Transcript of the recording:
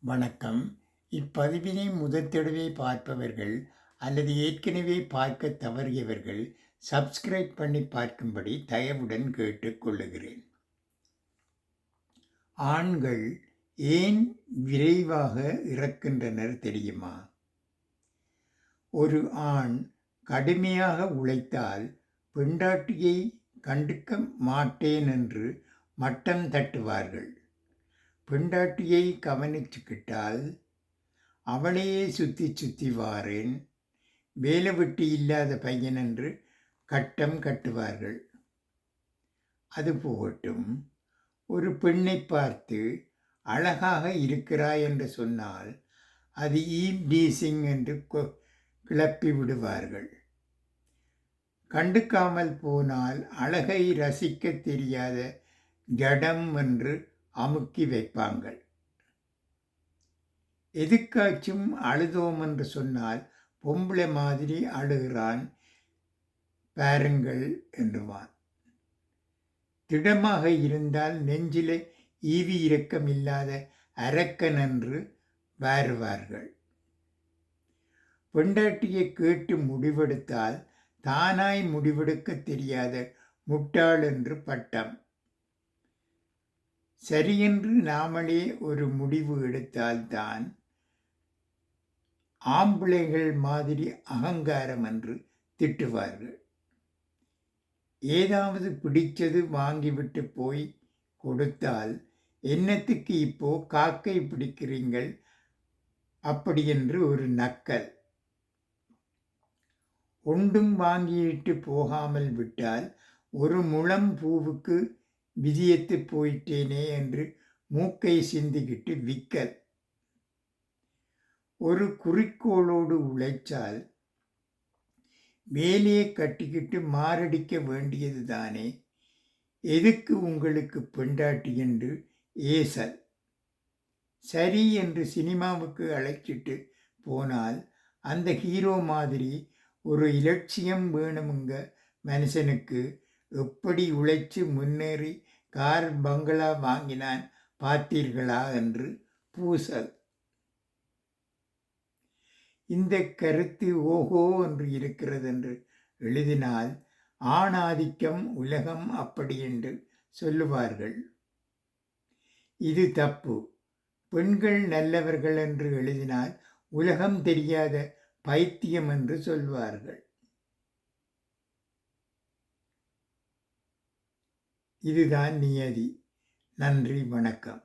வணக்கம். இப்பதிவினை முதற் தடவை பார்ப்பவர்கள் அல்லது ஏற்கனவே பார்க்கத் தவறியவர்கள் சப்ஸ்கிரைப் பண்ணி பார்க்கும்படி தயவுடன் கேட்டுக்கொள்ளுகிறேன். ஆண்கள் ஏன் விரைவாக இறக்கின்றனர் தெரியுமா? ஒரு ஆண் கடுமையாக உழைத்தால் பெண்டாட்டியை கண்டுக்க மாட்டேன் என்று மட்டம் தட்டுவார்கள். பெண்டாட்டியை கவனிச்சுக்கிட்டால் அவளையே சுற்றி சுற்றி வாரேன், வேலை வெட்டி இல்லாத பையன் என்று கட்டம் கட்டுவார்கள். அது போகட்டும், ஒரு பெண்ணை பார்த்து அழகாக இருக்கிறாய் என்று சொன்னால் அது ஈவ்டீசிங் என்று கிளப்பி விடுவார்கள். கண்டுக்காமல் போனால் அழகை ரசிக்க தெரியாத ஜடம் என்று அமுக்கி வைப்பாங்கள். எதுக்காச்சும் அழுதோம் என்று சொன்னால் பொம்பளை மாதிரி அழுகிறான் பாருங்கள் என்றுவான். திடமாக இருந்தால் நெஞ்சிலே ஈவி இரக்கம் இல்லாத அரக்கன் என்று வாருவார்கள். பெண்டாட்டியை கேட்டு முடிவெடுத்தால் தானாய் முடிவெடுக்க தெரியாத முட்டாள் என்று பட்டம். சரியென்று நாமளே ஒரு முடிவு எடுத்தால்தான் ஆம்பிளைகள் மாதிரி அகங்காரம் என்று திட்டுவார்கள். ஏதாவது பிடிச்சது வாங்கிவிட்டு போய் கொடுத்தால் என்னத்துக்கு இப்போ காக்கை பிடிக்கிறீங்கள் அப்படி என்று ஒரு நக்கல். ஒன்றும் வாங்கிட்டு போகாமல் விட்டால் ஒரு முழம் பூவுக்கு விதியத்து போயிட்டேனே என்று மூக்கை சிந்திக்கிட்டு விக்கல். ஒரு குறிக்கோளோடு உழைச்சால் வேலையை கட்டிக்கிட்டு மாரடிக்க வேண்டியது தானே. எதுக்கு உங்களுக்கு பெண்டாட்டி என்று ஏசல். சரி என்று சினிமாவுக்கு அழைச்சிட்டு போனால் அந்த ஹீரோ மாதிரி ஒரு இலட்சியம் வேணுமுங்க மனுஷனுக்கு. எப்படி உழைச்சு முன்னேறி கார் பங்களா வாங்கினான் பார்த்தீர்களா என்று பூசல். இந்த கருத்து ஓஹோ என்று இருக்கிறது என்று எழுதினால் ஆணாதிக்கம் உலகம் அப்படி என்று சொல்லுவார்கள். இது தப்பு. பெண்கள் நல்லவர்கள் என்று எழுதினால் உலகம் தெரியாத பைத்தியம் என்று சொல்வார்கள். இதுதான் நியதி. நன்றி, வணக்கம்.